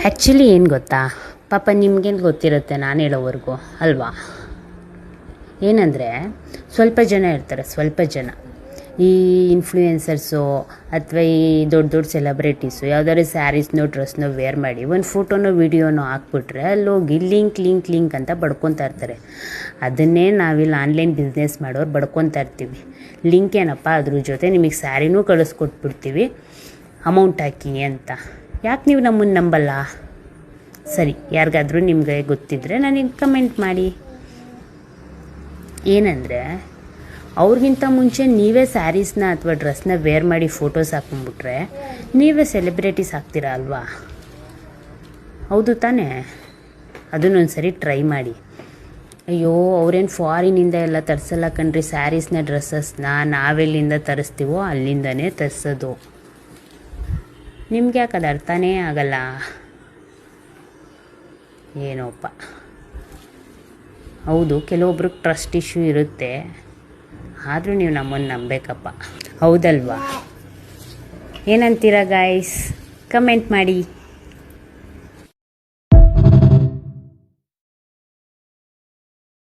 Actually ಏನು ಗೊತ್ತಾ, ಪಾಪ ನಿಮ್ಗೇನು ಗೊತ್ತಿರುತ್ತೆ ನಾನು ಹೇಳೋವರೆಗೂ ಅಲ್ವಾ. ಏನಂದರೆ ಸ್ವಲ್ಪ ಜನ ಇರ್ತಾರೆ, ಸ್ವಲ್ಪ ಜನ ಈ ಇನ್ಫ್ಲೂಯೆನ್ಸರ್ಸು ಅಥವಾ ಈ ದೊಡ್ಡ ದೊಡ್ಡ ಸೆಲೆಬ್ರಿಟೀಸು ಯಾವುದಾದ್ರು ಸ್ಯಾರೀಸ್ನೋ ಡ್ರೆಸ್ನೋ ವೇರ್ ಮಾಡಿ ಒಂದು ಫೋಟೋನೋ ವೀಡಿಯೋನೋ ಹಾಕ್ಬಿಟ್ರೆ ಅಲ್ಲೋಗಿ ಲಿಂಕ್ ಅಂತ ಬಡ್ಕೊತಾ ಇರ್ತಾರೆ. ಅದನ್ನೇ ನಾವಿಲ್ಲಿ ಆನ್ಲೈನ್ ಬಿಸ್ನೆಸ್ ಮಾಡೋರು ಬಡ್ಕೊತಾ ಇರ್ತೀವಿ. ಲಿಂಕ್ ಏನಪ್ಪ, ಅದ್ರ ಜೊತೆ ನಿಮಗೆ ಸ್ಯಾರಿನೂ ಕಳಿಸ್ಕೊಟ್ಬಿಡ್ತೀವಿ ಅಮೌಂಟ್ ಹಾಕಿ ಅಂತ. ಯಾಕೆ ನೀವು ನಮ್ಮನ್ನು ನಂಬಲ್ಲ? ಸರಿ, ಯಾರಿಗಾದ್ರೂ ನಿಮಗೆ ಗೊತ್ತಿದ್ದರೆ ನನಗೆ ಕಮೆಂಟ್ ಮಾಡಿ. ಏನಂದರೆ ಅವ್ರಿಗಿಂತ ಮುಂಚೆ ನೀವೇ ಸ್ಯಾರೀಸ್ನ ಅಥವಾ ಡ್ರೆಸ್ನ ವೇರ್ ಮಾಡಿ ಫೋಟೋಸ್ ಹಾಕ್ಕೊಂಬಿಟ್ರೆ ನೀವೇ ಸೆಲೆಬ್ರಿಟೀಸ್ ಆಗ್ತೀರಾ ಅಲ್ವಾ? ಹೌದು ತಾನೇ? ಅದನ್ನೊಂದು ಸರಿ ಟ್ರೈ ಮಾಡಿ. ಅಯ್ಯೋ, ಅವ್ರೇನು ಫಾರಿನಿಂದ ಎಲ್ಲ ತರಿಸಲ್ಲ ಕಣ್ರಿ, ಸ್ಯಾರೀಸ್ನ ಡ್ರೆಸ್ಸಸ್ನ ನಾವೆಲ್ಲಿಂದ ತರಿಸ್ತೀವೋ ಅಲ್ಲಿಂದನೇ ತರಿಸೋದು. ನಿಮ್ಗೆ ಯಾಕೆ ಅದು ಅರ್ಥನೇ ಆಗಲ್ಲ? ಏನೋಪ್ಪ. ಹೌದು, ಕೆಲವೊಬ್ರಿಗೆ ಟ್ರಸ್ಟ್ ಇಶ್ಯೂ ಇರುತ್ತೆ, ಆದರೂ ನೀವು ನಮ್ಮನ್ನು ನಂಬೇಕಪ್ಪ, ಹೌದಲ್ವಾ? ಏನಂತೀರಾ ಗಾಯ್ಸ್? ಕಮೆಂಟ್ ಮಾಡಿ.